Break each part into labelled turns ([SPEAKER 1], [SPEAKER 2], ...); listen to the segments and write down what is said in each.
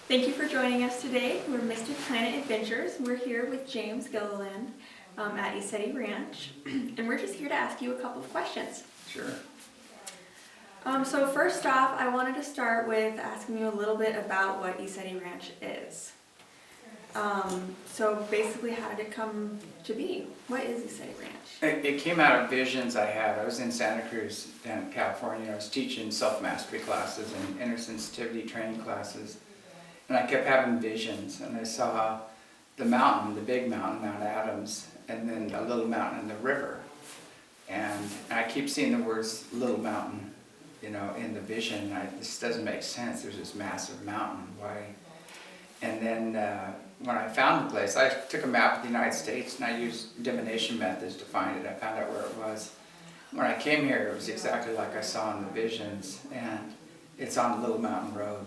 [SPEAKER 1] Thank you for joining us today. We're Mystic Planet Adventures. We're here with James Gilliland at Eceti Ranch, and we're just here to ask you a couple of questions.
[SPEAKER 2] Sure.
[SPEAKER 1] So first off, I wanted to start with asking you a little bit about what Eceti Ranch is. So basically, how did it come to be? What is Eceti Ranch?
[SPEAKER 2] It came out of visions I had. I was in Santa Cruz, down in California. I was teaching self-mastery classes and inner sensitivity training classes. And I kept having visions, and I saw the mountain, the big mountain, Mount Adams, and then a little mountain in the river. And I keep seeing the words little mountain, in the vision. This doesn't make sense. There's this massive mountain. Why? And then when I found the place, I took a map of the United States and I used divination methods to find it. I found out where it was. When I came here, it was exactly like I saw in the visions, and it's on Little Mountain Road,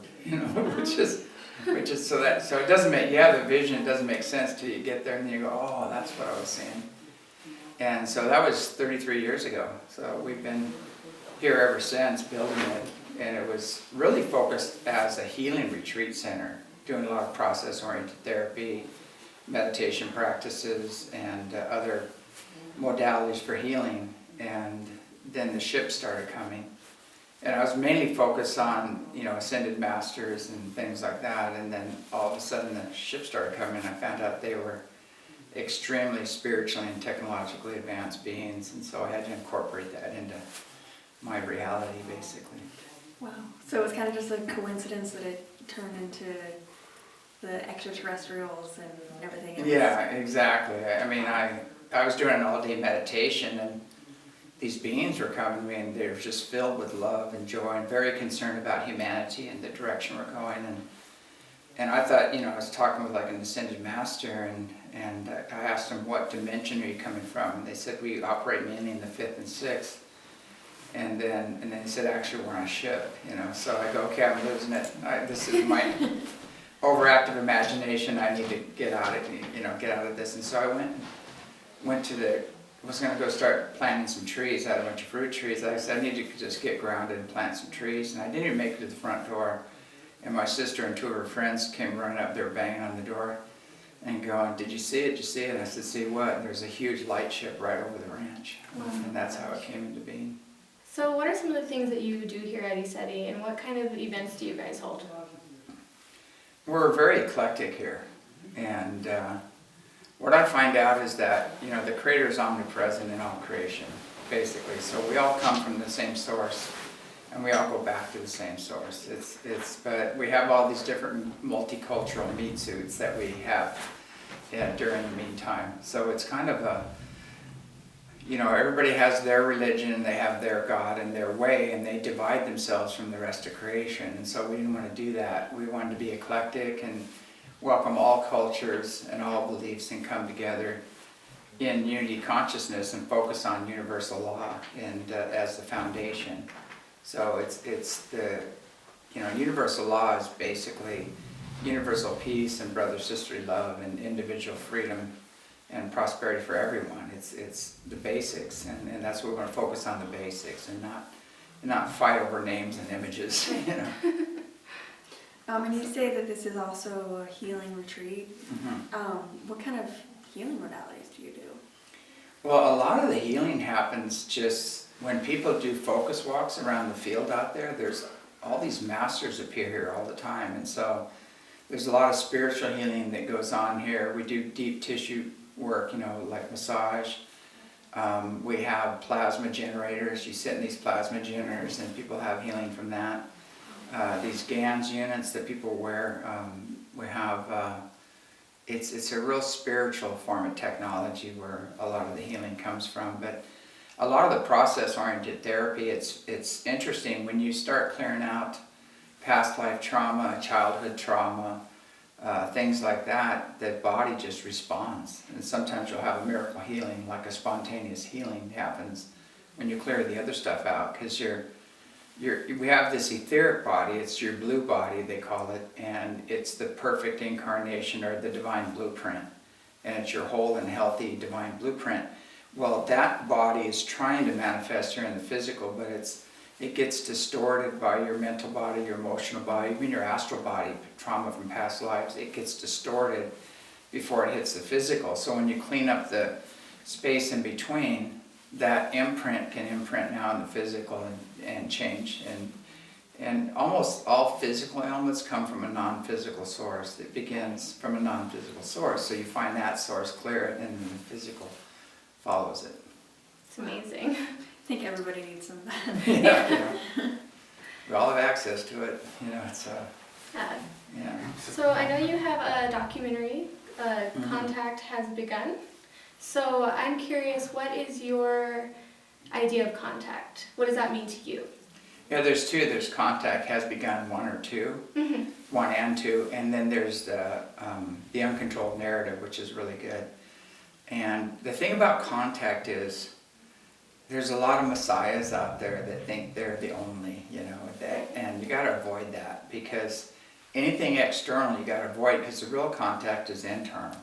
[SPEAKER 2] which is so it doesn't make, you have the vision, it doesn't make sense till you get there and then you go, oh, that's what I was seeing. And so that was 33 years ago. So we've been here ever since building it, and it was really focused as a healing retreat center, doing a lot of process-oriented therapy, meditation practices, and other modalities for healing. And then the ships started coming. And I was mainly focused on, ascended masters and things like that. And then all of a sudden the ships started coming, and I found out they were extremely spiritually and technologically advanced beings. And so I had to incorporate that into my reality, basically.
[SPEAKER 1] Wow. So it was kind of just a coincidence that it turned into the extraterrestrials and everything else.
[SPEAKER 2] Yeah, exactly. I mean, I was doing an all-day meditation, and these beings were coming to me, and they were just filled with love and joy and very concerned about humanity and the direction we're going. And I thought, I was talking with like an ascended master, and I asked them, what dimension are you coming from? And they said, we operate mainly in the 5th and 6th. And then he said, actually, we're on a ship, So I go, okay, I'm losing it. This is my overactive imagination. I need to get out of this. And so I was going to go start planting some trees. I had a bunch of fruit trees. I said, I need to just get grounded and plant some trees. And I didn't even make it to the front door. And my sister and 2 of her friends came running up. They were banging on the door and going, did you see it? Did you see it? And I said, see what? And there's a huge light ship right over the ranch.
[SPEAKER 1] Wow.
[SPEAKER 2] And that's how it came into being.
[SPEAKER 3] So what are some of the things that you do here at Eceti, and what kind of events do you guys hold?
[SPEAKER 2] We're very eclectic here. And what I find out is that, the Creator is omnipresent in all creation, basically. So we all come from the same source, and we all go back to the same source. But we have all these different multicultural meat suits that we have during the meantime. So it's kind of everybody has their religion, and they have their God and their way, and they divide themselves from the rest of creation. And so we didn't want to do that. We wanted to be eclectic and welcome all cultures and all beliefs and come together in unity consciousness and focus on universal law and as the foundation. So it's the universal law is basically universal peace and brother-sisterly love and individual freedom and prosperity for everyone. It's the basics, and that's what we're going to focus on, the basics, and not fight over names and images.
[SPEAKER 1] And you say that this is also a healing retreat.
[SPEAKER 2] Mm-hmm.
[SPEAKER 1] What kind of healing modalities do you do?
[SPEAKER 2] Well, a lot of the healing happens just when people do focus walks around the field out there. There's all these masters appear here all the time, and so there's a lot of spiritual healing that goes on here. We do deep tissue work, like massage. We have plasma generators. You sit in these plasma generators, and people have healing from that. These GANS units that people wear, we have, it's a real spiritual form of technology where a lot of the healing comes from. But a lot of the process-oriented therapy, it's interesting when you start clearing out past life trauma, childhood trauma, things like that, the body just responds. And sometimes you'll have a miracle healing, like a spontaneous healing happens when you clear the other stuff out, because we have this etheric body. It's your blue body, they call it, and it's the perfect incarnation or the divine blueprint, and it's your whole and healthy divine blueprint. Well, that body is trying to manifest here in the physical, but it gets distorted by your mental body, your emotional body, even your astral body, trauma from past lives. It gets distorted before it hits the physical. So when you clean up the space in between, that imprint can imprint now in the physical and change. And almost all physical ailments come from a non-physical source. It begins from a non-physical source. So you find that source clear, and then the physical follows it.
[SPEAKER 3] It's amazing.
[SPEAKER 1] I think everybody needs some of that.
[SPEAKER 2] Yeah. We all have access to it. It's yeah.
[SPEAKER 3] So I know you have a documentary, Contact Has Begun. So I'm curious, what is your idea of contact? What does that mean to you?
[SPEAKER 2] Yeah, there's two. There's Contact Has Begun 1 or 2, 1 and 2, and then there's the Uncontrolled Narrative, which is really good. And the thing about contact is, there's a lot of messiahs out there that think they're the only, and you got to avoid that, because anything external you got to avoid, because the real contact is internal.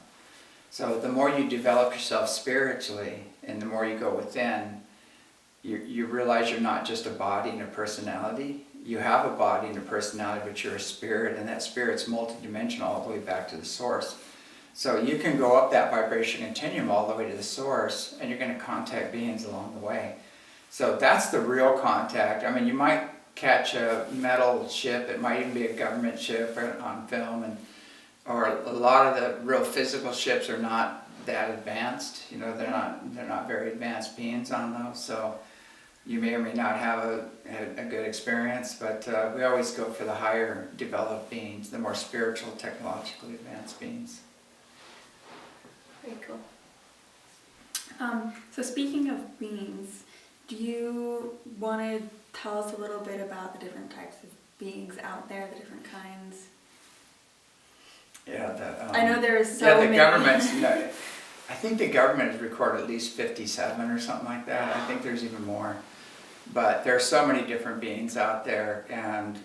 [SPEAKER 2] So the more you develop yourself spiritually, and the more you go within, you realize you're not just a body and a personality. You have a body and a personality, but you're a spirit, and that spirit's multidimensional all the way back to the source. So you can go up that vibration continuum all the way to the source, and you're going to contact beings along the way. So that's the real contact. I mean, you might catch a metal ship, it might even be a government ship on film, or a lot of the real physical ships are not that advanced. They're not very advanced beings on those. So you may or may not have a good experience, but we always go for the higher developed beings, the more spiritual, technologically advanced beings.
[SPEAKER 3] Very cool.
[SPEAKER 1] So speaking of beings, do you want to tell us a little bit about the different types of beings out there, the different kinds?
[SPEAKER 2] Yeah,
[SPEAKER 1] I know there's so
[SPEAKER 2] the
[SPEAKER 1] many.
[SPEAKER 2] government's. I think the government has recorded at least 57 or something like that. I think there's even more. But there are so many different beings out there, and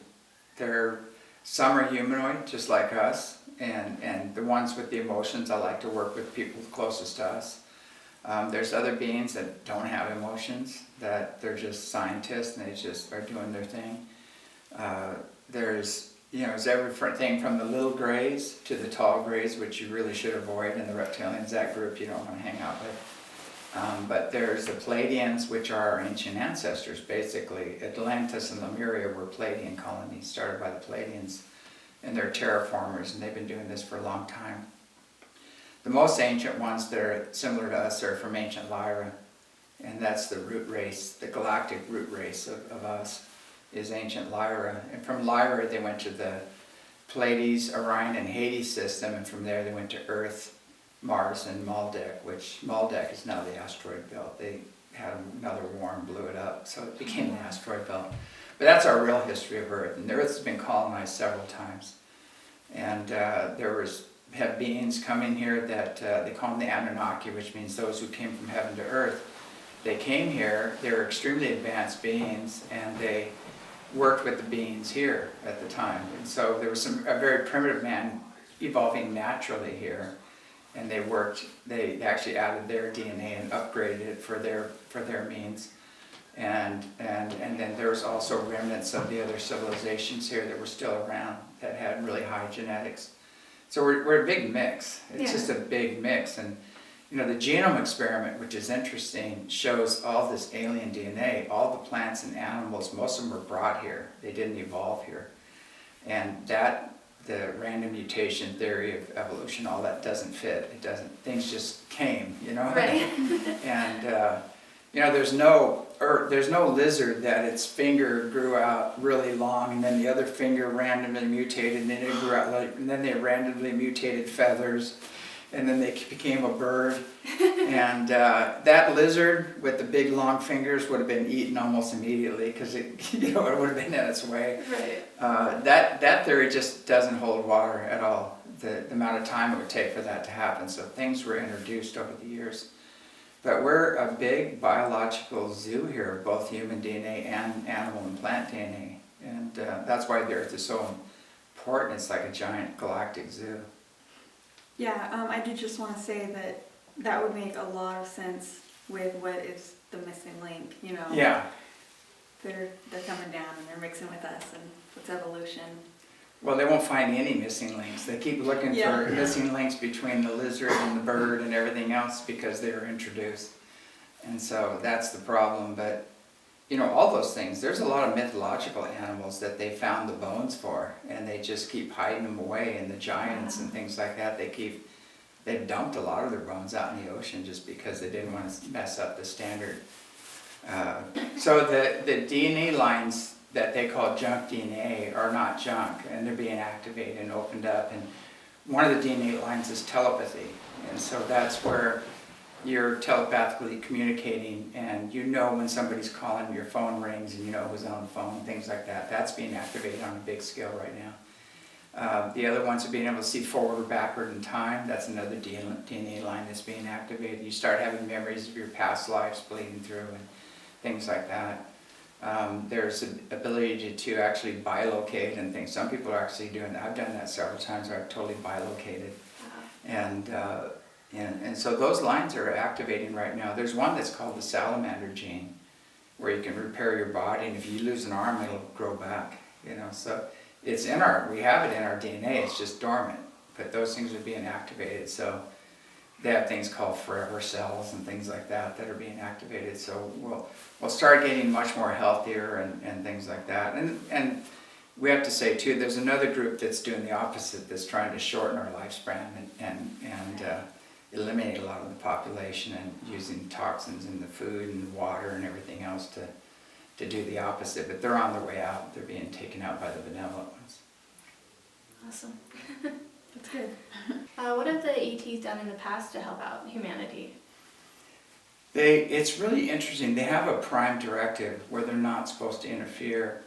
[SPEAKER 2] some are humanoid, just like us, and the ones with the emotions, I like to work with people closest to us. There's other beings that don't have emotions, that they're just scientists and they just are doing their thing. There's everything from the little grays to the tall grays, which you really should avoid, and the reptilians, that group you don't want to hang out with. But there's the Pleiadians, which are our ancient ancestors, basically. Atlantis and Lemuria were Pleiadian colonies started by the Pleiadians, and they're terraformers, and they've been doing this for a long time. The most ancient ones that are similar to us are from ancient Lyra, and that's the root race, the galactic root race of us is ancient Lyra. And from Lyra they went to the Pleiades, Orion, and Hades system, and from there they went to Earth, Mars, and Maldek, which Maldek is now the asteroid belt. They had another war and blew it up, so it became the asteroid belt. But that's our real history of Earth, and the Earth has been colonized several times. And had beings coming here that they call them the Anunnaki, which means those who came from heaven to earth. They came here, they were extremely advanced beings, and they worked with the beings here at the time. And so there was a very primitive man evolving naturally here, and they actually added their DNA and upgraded it for their means. And then there was also remnants of the other civilizations here that were still around that had really high genetics. So we're a big mix. It's just a big mix. And the genome experiment, which is interesting, shows all this alien DNA. All the plants and animals, most of them were brought here. They didn't evolve here. And the random mutation theory of evolution, all that doesn't fit. It doesn't. Things just came,
[SPEAKER 3] Right.
[SPEAKER 2] And there's no lizard that its finger grew out really long, and then the other finger randomly mutated, and then it grew out and then they randomly mutated feathers, and then they became a bird. And that lizard with the big long fingers would have been eaten almost immediately, because it would have been in its way.
[SPEAKER 3] Right.
[SPEAKER 2] That theory just doesn't hold water at all. The amount of time it would take for that to happen. So things were introduced over the years. But we're a big biological zoo here, both human DNA and animal and plant DNA. And that's why the Earth is so important. It's like a giant galactic zoo.
[SPEAKER 1] Yeah, I did just want to say that would make a lot of sense with what is the missing link,
[SPEAKER 2] Yeah.
[SPEAKER 1] they're coming down and they're mixing with us, and it's evolution.
[SPEAKER 2] Well, they won't find any missing links. They keep looking
[SPEAKER 1] Yeah.
[SPEAKER 2] for missing links between the lizard and the bird and everything else because they were introduced. And so that's the problem. But, you know, all those things, there's a lot of mythological animals that they found the bones for, and they just keep hiding them away. And the giants and things like that, they've dumped a lot of their bones out in the ocean just because they didn't want to mess up the standard. So the DNA lines that they call junk DNA are not junk, and they're being activated and opened up. And one of the DNA lines is telepathy, and so that's where you're telepathically communicating, and you know when somebody's calling, your phone rings, and you know who's on the phone, things like that. That's being activated on a big scale right now. The other ones are being able to see forward or backward in time. That's another DNA line that's being activated. You start having memories of your past lives bleeding through and things like that. There's an ability to actually bilocate and things. Some people are actually doing that. I've done that several times where I've totally bilocated. And so those lines are activating right now. There's one that's called the salamander gene, where you can repair your body, and if you lose an arm, it'll grow back. You know, so it's we have it in our DNA. It's just dormant, but those things are being activated. So they have things called forever cells and things like that that are being activated. So we'll start getting much more healthier and things like that. And we have to say too, there's another group that's doing the opposite, that's trying to shorten our lifespan and eliminate a lot of the population, and using toxins in the food and water and everything else to do the opposite. But they're on their way out. They're being taken out by the benevolent ones.
[SPEAKER 3] Awesome.
[SPEAKER 1] That's good.
[SPEAKER 3] What have the ETs done in the past to help out humanity?
[SPEAKER 2] It's really interesting. They have a prime directive where they're not supposed to interfere,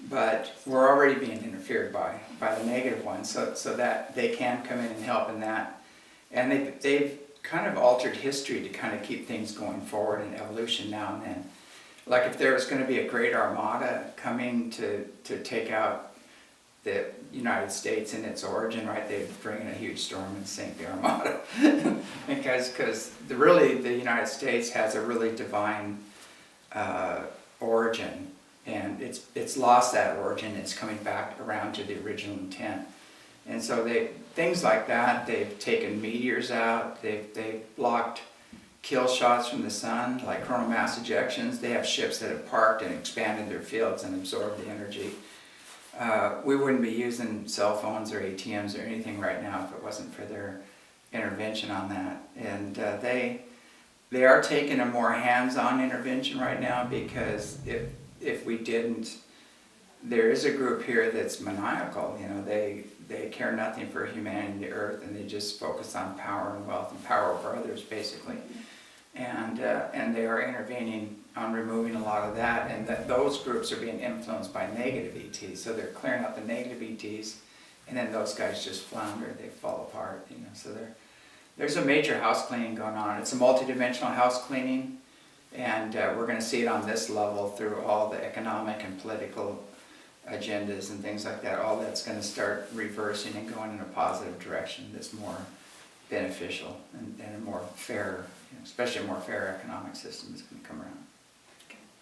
[SPEAKER 2] but we're already being interfered by the negative ones, so that they can come in and help in that. And they've kind of altered history to kind of keep things going forward in evolution now and then. Like if there was going to be a great armada coming to take out the United States in its origin, right? They'd bring in a huge storm and sink the armada. because the United States has a really divine origin, and it's lost that origin. It's coming back around to the original intent. And so things like that, they've taken meteors out, they've blocked kill shots from the sun, like coronal mass ejections. They have ships that have parked and expanded their fields and absorbed the energy. We wouldn't be using cell phones or ATMs or anything right now if it wasn't for their intervention on that. And they are taking a more hands-on intervention right now, because if we didn't, there is a group here that's maniacal. You know, they care nothing for humanity and the earth, and they just focus on power and wealth and power over others, basically. And they are intervening on removing a lot of that, and those groups are being influenced by negative ETs. So they're clearing out the negative ETs, and then those guys just flounder, they fall apart. You know, so there's a major house cleaning going on. It's a multidimensional house cleaning, and we're going to see it on this level through all the economic and political agendas and things like that. All that's going to start reversing and going in a positive direction that's more beneficial and a more fair, especially a more fair economic system is going to come around.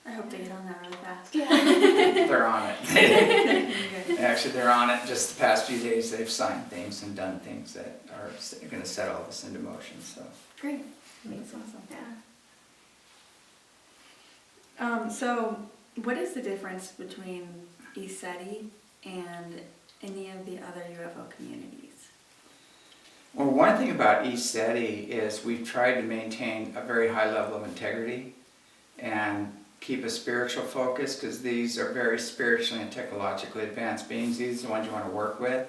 [SPEAKER 1] I hope they get on that really fast.
[SPEAKER 3] Yeah.
[SPEAKER 2] They're on it.
[SPEAKER 1] Good.
[SPEAKER 2] Actually, they're on it. Just the past few days, they've signed things and done things that are going to set all this into motion. So
[SPEAKER 1] Great.
[SPEAKER 3] That's awesome. Yeah.
[SPEAKER 1] So what is the difference between Eceti and any of the other UFO communities?
[SPEAKER 2] well, one thing about Eceti is we've tried to maintain a very high level of integrity and keep a spiritual focus, because these are very spiritually and technologically advanced beings. These are the ones you want to work with.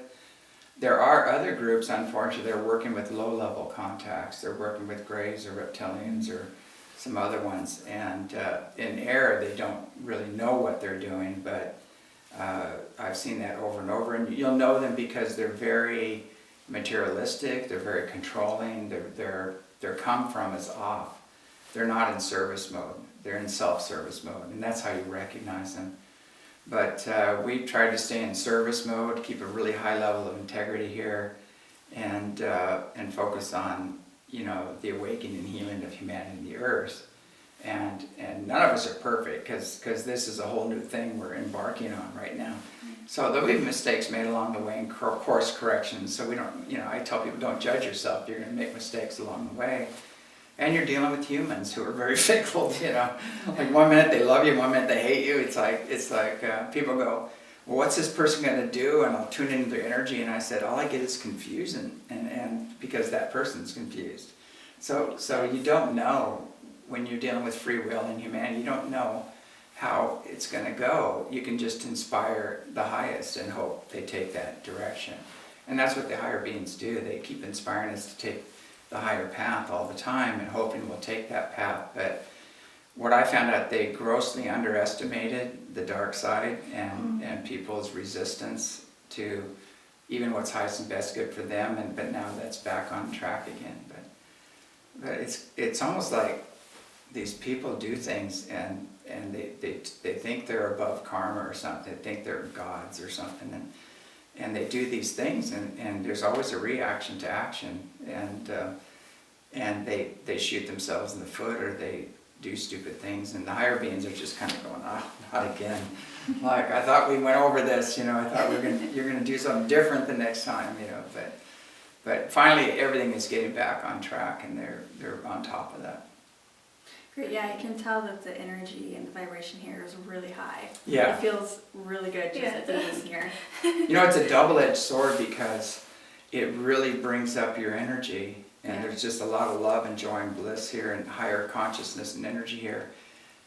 [SPEAKER 2] There are other groups, unfortunately, that are working with low-level contacts. They're working with grays or reptilians or some other ones. And in air, they don't really know what they're doing, but I've seen that over and over. And you'll know them because they're very materialistic, they're very controlling, their come from is off. They're not in service mode, they're in self-service mode, and that's how you recognize them. But we tried to stay in service mode, keep a really high level of integrity here, and focus on, the awakening and healing of humanity and the earth. and none of us are perfect because this is a whole new thing we're embarking on right now. So there'll be mistakes made along the way and course corrections. So we don't, I tell people, don't judge yourself. You're going to make mistakes along the way. And you're dealing with humans who are very fickle, Like one minute they love you, one minute they hate you. It's like people go, well, what's this person going to do? And I'll tune into their energy, and I said, all I get is confusion, and because that person's confused. So you don't know when you're dealing with free will and humanity. You don't know how it's going to go. You can just inspire the highest and hope they take that direction. And that's what the higher beings do. They keep inspiring us to take the higher path all the time and hoping we'll take that path. But what I found out, they grossly underestimated the dark side and people's resistance to even what's highest and best good for them. But now that's back on track again. But it's almost like these people do things and they think they're above karma or something. They think they're gods or something, and they do these things, and there's always a reaction to action, and they shoot themselves in the foot, or they do stupid things, and the higher beings are just kind of going, oh, not again. Like, I thought we went over this, I thought you're gonna do something different the next time, but finally everything is getting back on track, and they're on top of that.
[SPEAKER 1] Great, yeah, I can tell that the energy and the vibration here is really high.
[SPEAKER 2] Yeah.
[SPEAKER 1] It feels really good just being here.
[SPEAKER 2] It's a double-edged sword because it really brings up your energy, and there's just a lot of love and joy and bliss here and higher consciousness and energy here.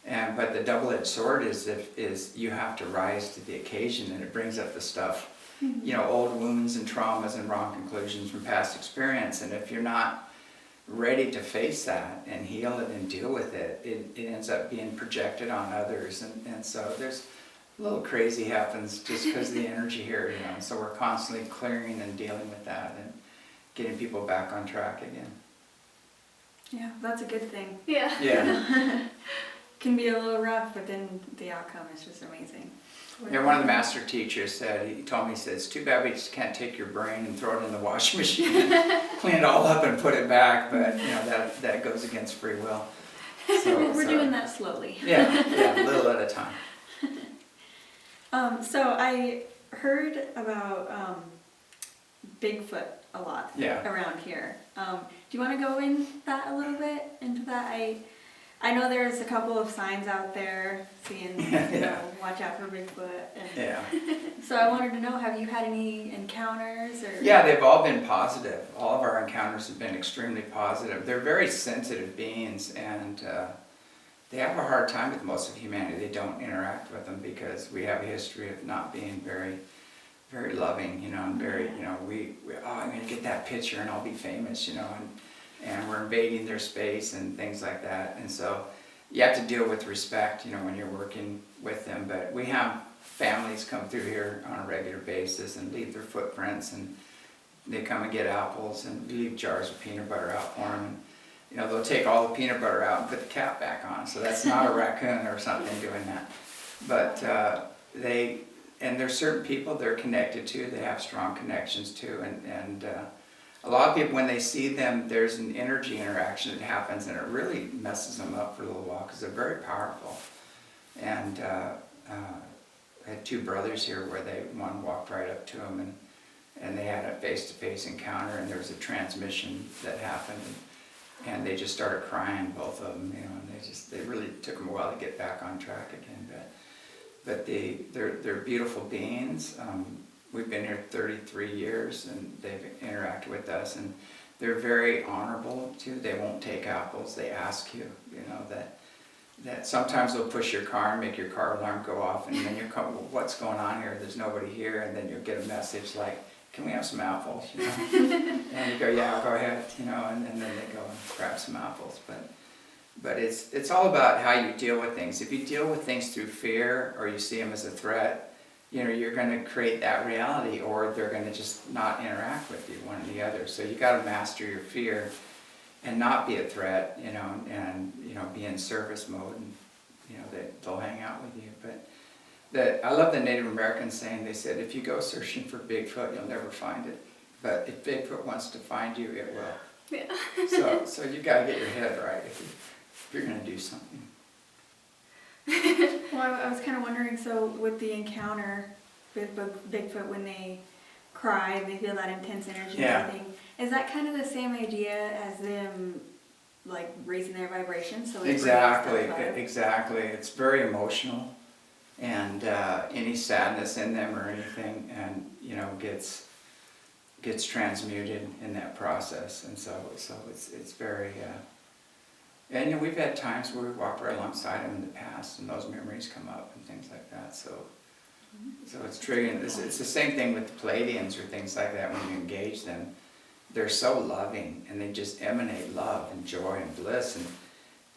[SPEAKER 2] But the double-edged sword is you have to rise to the occasion, and it brings up the stuff, old wounds and traumas and wrong conclusions from past experience. And if you're not ready to face that and heal it and deal with it, it ends up being projected on others, and so there's a little crazy happens just because of the energy here, so we're constantly clearing and dealing with that and getting people back on track again.
[SPEAKER 1] Yeah, that's a good thing.
[SPEAKER 2] Yeah.
[SPEAKER 1] Can be a little rough, but then the outcome is just amazing.
[SPEAKER 2] Yeah, one of the master teachers said, he told me, he said, it's too bad we just can't take your brain and throw it in the washing machine and clean it all up and put it back, but that goes against free will. So,
[SPEAKER 1] We're doing that slowly.
[SPEAKER 2] Yeah, a little at a time.
[SPEAKER 1] So I heard about Bigfoot a lot around here. Do you want to go into that a little bit? I know there's a couple of signs out there saying, watch out for Bigfoot. So I wanted to know, have you had any encounters? Or? Yeah,
[SPEAKER 2] they've all been positive. All of our encounters have been extremely positive. They're very sensitive beings, and they have a hard time with most of humanity. They don't interact with them because we have a history of not being very, very loving, and very, I'm going to get that picture and I'll be famous, and we're invading their space and things like that. And so you have to deal with respect, when you're working with them. But we have families come through here on a regular basis and leave their footprints, and they come and get apples, and we leave jars of peanut butter out for them. And, they'll take all the peanut butter out and put the cap back on. So that's not a raccoon or something doing that. But there's certain people they're connected to, they have strong connections to, and a lot of people, when they see them, there's an energy interaction that happens, and it really messes them up for a little while because they're very powerful. And I had two brothers here where one walked right up to them, and they had a face-to-face encounter, and there was a transmission that happened, and they just started crying, both of them, and they really took them a while to get back on track again. But they're beautiful beings. We've been here 33 years, and they've interacted with us, and they're very honorable too. They won't take apples. They ask you, that sometimes they'll push your car and make your car alarm go off, and then you're well, what's going on here? There's nobody here, and then you'll get a message like, can we have some apples? And you go, yeah, go ahead, and then they go and grab some apples. But it's all about how you deal with things. If you deal with things through fear, or you see them as a threat, you're going to create that reality, or they're going to just not interact with you, one or the other. So you got to master your fear and not be a threat, and be in service mode, and they'll hang out with you. I love the Native American saying. They said, if you go searching for Bigfoot, you'll never find it. But if Bigfoot wants to find you, it will.
[SPEAKER 3] Yeah.
[SPEAKER 2] So you got to get your head right. if you're going to do something.
[SPEAKER 1] Well, I was kind of wondering, so with the encounter with Bigfoot, when they cry, they feel that intense energy and everything, is that kind of the same idea as them like raising their vibration? So
[SPEAKER 2] Exactly. It's very emotional, and any sadness in them or anything, and gets transmuted in that process, and so it's very. And we've had times where we've walked right alongside them in the past, and those memories come up and things like that. So it's triggering. It's the same thing with the Pleiadians or things like that. When you engage them, they're so loving, and they just emanate love and joy and bliss.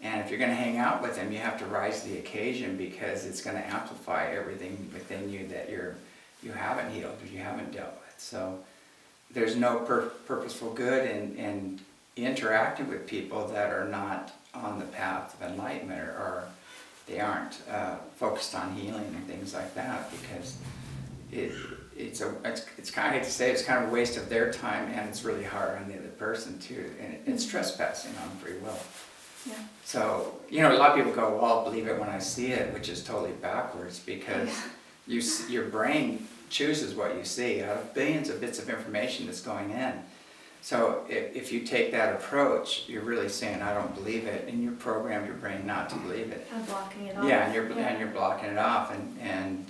[SPEAKER 2] And if you're going to hang out with them, you have to rise to the occasion, because it's going to amplify everything within you that you haven't healed or you haven't dealt with. So there's no purposeful good in interacting with people that are not on the path of enlightenment, or they aren't focused on healing and things like that, because it's kind of, I hate to say, it's kind of a waste of their time, and it's really hard on the other person too, and it's trespassing on free will.
[SPEAKER 1] Yeah.
[SPEAKER 2] So a lot of people go, well, I'll believe it when I see it, which is totally backwards, because your brain chooses what you see out of billions of bits of information that's going in. So if you take that approach, you're really saying, I don't believe it, and you program your brain not to believe it.
[SPEAKER 3] I'm blocking it off.
[SPEAKER 2] Yeah, and you're blocking it off, and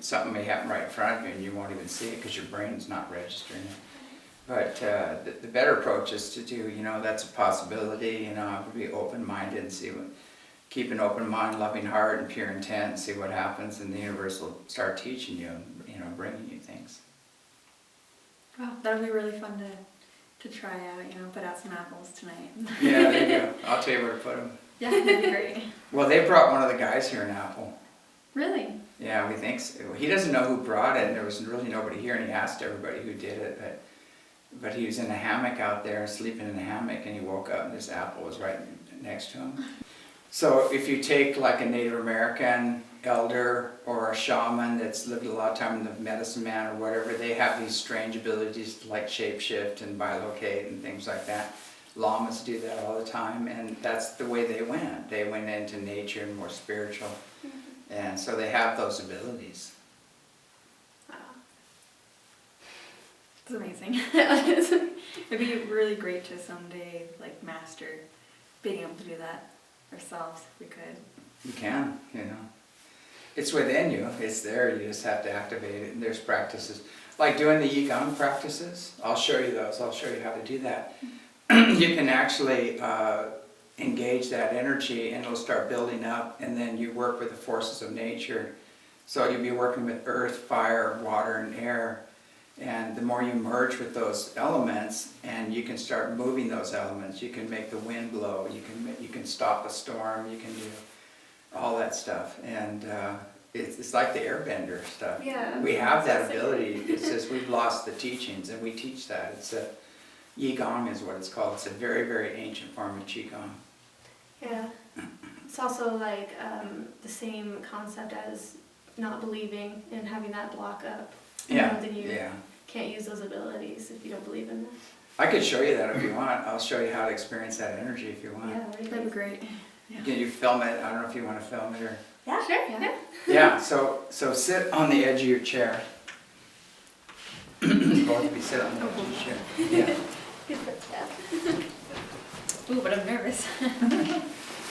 [SPEAKER 2] something may happen right in front of you, and you won't even see it because your brain's not registering it. But the better approach is to do, that's a possibility. Be open-minded and keep an open mind, loving heart, and pure intent, and see what happens, and the universe will start teaching you, and bringing you things.
[SPEAKER 1] Wow, that'll be really fun to try out, put out some apples tonight.
[SPEAKER 2] Yeah, there you go. I'll tell you where to put them.
[SPEAKER 1] Yeah, that'd be great.
[SPEAKER 2] Well, they brought one of the guys here an apple.
[SPEAKER 1] Really?
[SPEAKER 2] Yeah, we think so. He doesn't know who brought it, and there was really nobody here, and he asked everybody who did it, but he was in a hammock out there, sleeping in a hammock, and he woke up and this apple was right next to him. So if you take like a Native American elder or a shaman that's lived a lot of time in the medicine man or whatever, they have these strange abilities like shapeshift and bilocate and things like that. Lamas do that all the time, and that's the way they went. They went into nature and more spiritual, and so they have those abilities.
[SPEAKER 3] Wow.
[SPEAKER 1] It's amazing. It'd be really great to someday master being able to do that ourselves if we could.
[SPEAKER 2] You can, It's within you, it's there, you just have to activate it, and there's practices. Like doing the Qigong practices, I'll show you those, I'll show you how to do that. You can actually engage that energy, and it'll start building up, and then you work with the forces of nature. So you'll be working with earth, fire, water, and air, and the more you merge with those elements, and you can start moving those elements, you can make the wind blow, you can stop a storm, you can do all that stuff, and it's like the airbender stuff.
[SPEAKER 3] Yeah.
[SPEAKER 2] We have that ability. It's just we've lost the teachings, and we teach that. It's Qigong is what it's called. It's a very, very ancient form of Qigong.
[SPEAKER 3] Yeah. It's also the same concept as not believing and having that block up. Then you can't use those abilities if you don't believe in them.
[SPEAKER 2] I could show you that if you want. I'll show you how to experience that energy if you want.
[SPEAKER 3] Yeah,
[SPEAKER 1] That'd be great. Yeah.
[SPEAKER 2] Can you film it? I don't know if you want to film it or...
[SPEAKER 3] Yeah, sure. Yeah.
[SPEAKER 2] Yeah, so sit on the edge of your chair. Both of you sit on the edge of your chair. Yeah.
[SPEAKER 1] Ooh, but I'm nervous.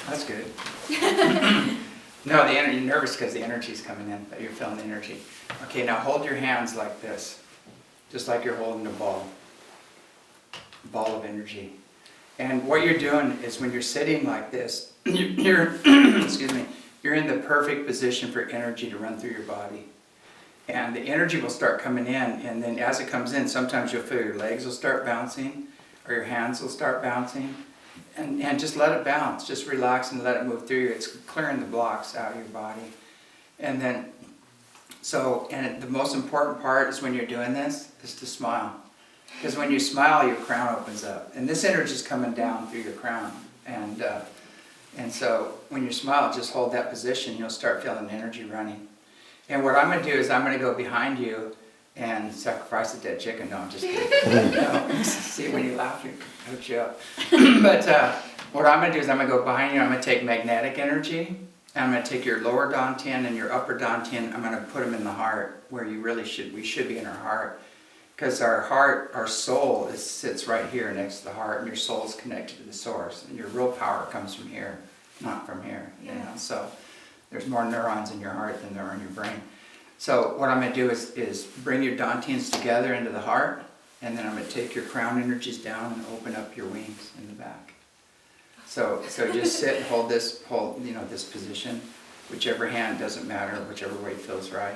[SPEAKER 2] That's good. No, you're nervous because the energy's coming in, but you're feeling the energy. Okay, now hold your hands like this, just like you're holding a ball of energy. And what you're doing is when you're sitting like this, you're excuse me, you're in the perfect position for energy to run through your body. And the energy will start coming in, and then as it comes in, sometimes you'll feel your legs will start bouncing, or your hands will start bouncing. And just let it bounce, just relax and let it move through you. It's clearing the blocks out of your body. And then, the most important part is when you're doing this, is to smile. Because when you smile, your crown opens up. And this energy is coming down through your crown. And so when you smile, just hold that position, you'll start feeling energy running. And what I'm going to do is I'm going to go behind you and sacrifice a dead chicken. No, I'm just kidding. No. See, when you laugh, you hook you up. But What I'm going to do is I'm going to go behind you. I'm going to take magnetic energy. And I'm going to take your lower dantian and your upper dantian. I'm going to put them in the heart where we should be in our heart. Because our heart, our soul sits right here next to the heart, and your soul is connected to the source. And your real power comes from here, not from here.
[SPEAKER 1] Yeah.
[SPEAKER 2] You know? So there's more neurons in your heart than there are in your brain. So what I'm going to do is bring your dantians together into the heart, and then I'm going to take your crown energies down and open up your wings in the back. So just sit and hold this position, whichever hand, doesn't matter, whichever way feels right.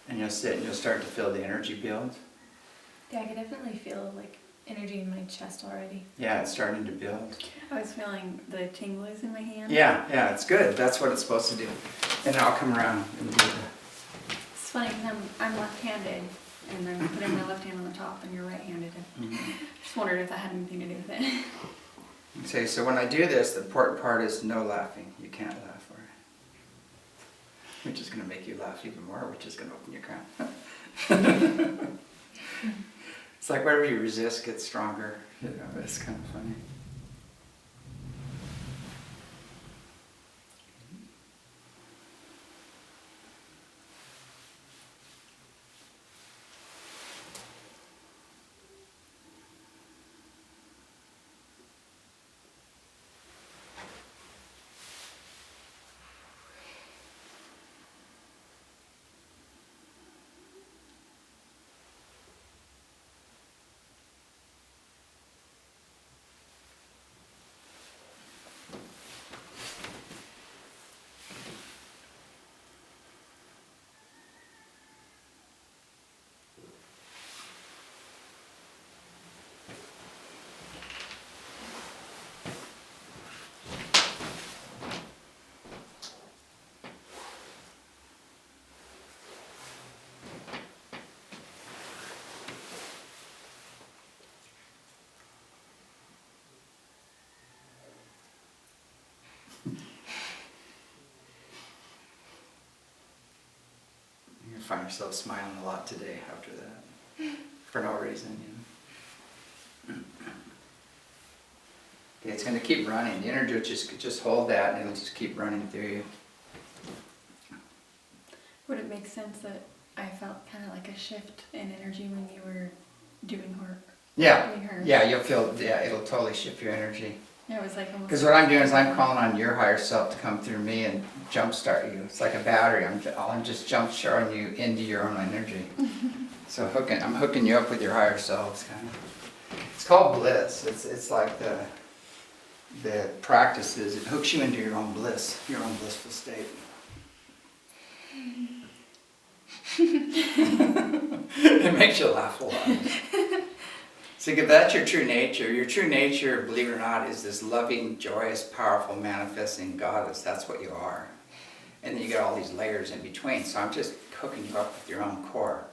[SPEAKER 2] And you'll sit and you'll start to feel the energy build.
[SPEAKER 3] Yeah, I can definitely feel like energy in my chest already.
[SPEAKER 2] Yeah, it's starting to build.
[SPEAKER 1] I was feeling the tingles in my hand.
[SPEAKER 2] Yeah, it's good. That's what it's supposed to do. And I'll come around and do that.
[SPEAKER 1] It's funny because I'm left-handed, and I'm putting my left hand on the top, and you're right-handed. Just wondered if that had anything to do with it.
[SPEAKER 2] Okay, so when I do this, the important part is no laughing. You can't laugh, or which is going to make you laugh even more, which is going to open your crown. It's like whatever you resist gets stronger. You know, it's kind of funny. You find yourself smiling a lot today after that, for no reason, you know. Okay, it's going to keep running. The energy will just hold that, and it'll just keep running through you.
[SPEAKER 1] Would it make sense that I felt kind of like a shift in energy when you were doing work?
[SPEAKER 2] Yeah, you'll feel. Yeah, it'll totally shift your energy.
[SPEAKER 1] Yeah, it was like almost.
[SPEAKER 2] Because what I'm doing is I'm calling on your higher self to come through me and jumpstart you. It's like a battery. I'm just jumpstarting you into your own energy. So I'm hooking you up with your higher selves, kind of. It's called bliss. It's like the practices. It hooks you into your own bliss, your own blissful state. It makes you laugh a lot. So if that's your true nature, believe it or not, is this loving, joyous, powerful, manifesting goddess. That's what you are. And then you get all these layers in between. So I'm just hooking you up with your own core.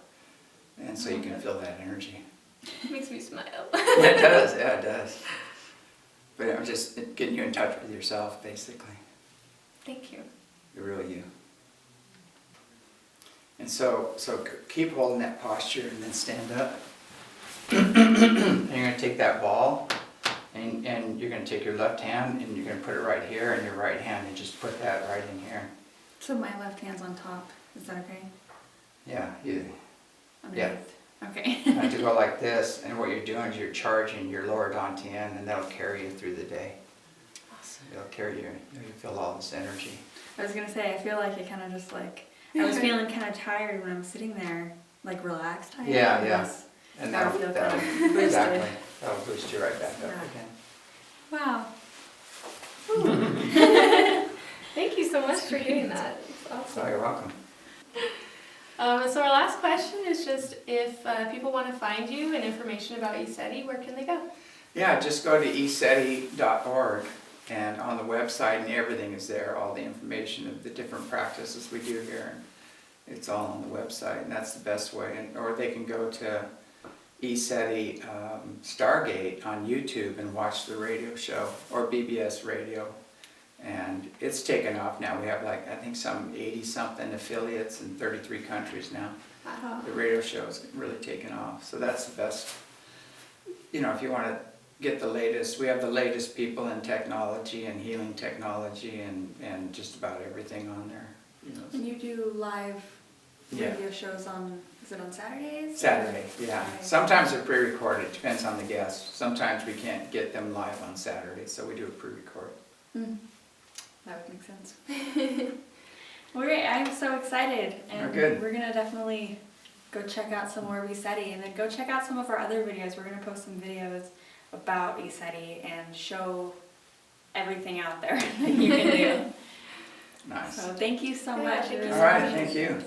[SPEAKER 2] And so you can feel that energy.
[SPEAKER 3] It makes me smile.
[SPEAKER 2] It does, yeah, it does. But I'm just getting you in touch with yourself, basically.
[SPEAKER 3] Thank you.
[SPEAKER 2] The real you. And so keep holding that posture and then stand up. And you're going to take that ball and you're going to take your left hand and you're going to put it right here, and your right hand and just put that right in here.
[SPEAKER 1] So my left hand's on top. Is that okay?
[SPEAKER 2] Yeah, you
[SPEAKER 1] Underneath. Okay.
[SPEAKER 2] have to go like this, and what you're doing is you're charging your lower dantian, and that'll carry you through the day.
[SPEAKER 3] Awesome.
[SPEAKER 2] It'll carry you, you feel all this energy.
[SPEAKER 1] I was gonna say, I feel like it kind of just like, I was feeling kind of tired when I was sitting there, like relaxed tired.
[SPEAKER 2] Yeah. And
[SPEAKER 1] That'll
[SPEAKER 2] that'll
[SPEAKER 1] feel kind of
[SPEAKER 2] exactly,
[SPEAKER 1] boosted.
[SPEAKER 2] that'll boost you right back up
[SPEAKER 1] Yeah.
[SPEAKER 2] again.
[SPEAKER 1] Wow.
[SPEAKER 3] Thank you so much for doing that. It's awesome.
[SPEAKER 2] So you're welcome.
[SPEAKER 3] So our last question is just if people want to find you and information about Eceti, where can they go?
[SPEAKER 2] Yeah, just go to eceti.org, and on the website and everything is there, all the information of the different practices we do here. It's all on the website, and that's the best way. Or they can go to Eceti Stargate on YouTube and watch the radio show, or BBS Radio. And it's taken off now. We have like, I think some 80-something affiliates in 33 countries now.
[SPEAKER 3] Wow.
[SPEAKER 2] The radio show is really taken off. So that's the best, if you want to get the latest. We have the latest people in technology and healing technology and just about everything on there. You know.
[SPEAKER 1] And you do live
[SPEAKER 2] Yeah.
[SPEAKER 1] radio shows on, is it on Saturdays?
[SPEAKER 2] Saturday, yeah.
[SPEAKER 1] Okay.
[SPEAKER 2] Sometimes they're pre-recorded, depends on the guest. Sometimes we can't get them live on Saturday, so we do a pre-record.
[SPEAKER 1] Mm. That would make sense. Well, great. I'm so excited. And
[SPEAKER 2] Oh, good.
[SPEAKER 1] we're going to definitely go check out some more Eceti, and then go check out some of our other videos. We're going to post some videos about Eceti and show everything out there that you can do.
[SPEAKER 2] Nice.
[SPEAKER 1] So thank you so
[SPEAKER 3] Yeah,
[SPEAKER 1] much.
[SPEAKER 3] thank
[SPEAKER 1] It
[SPEAKER 3] you
[SPEAKER 1] was
[SPEAKER 3] so
[SPEAKER 2] All right,
[SPEAKER 3] much.
[SPEAKER 2] thank you.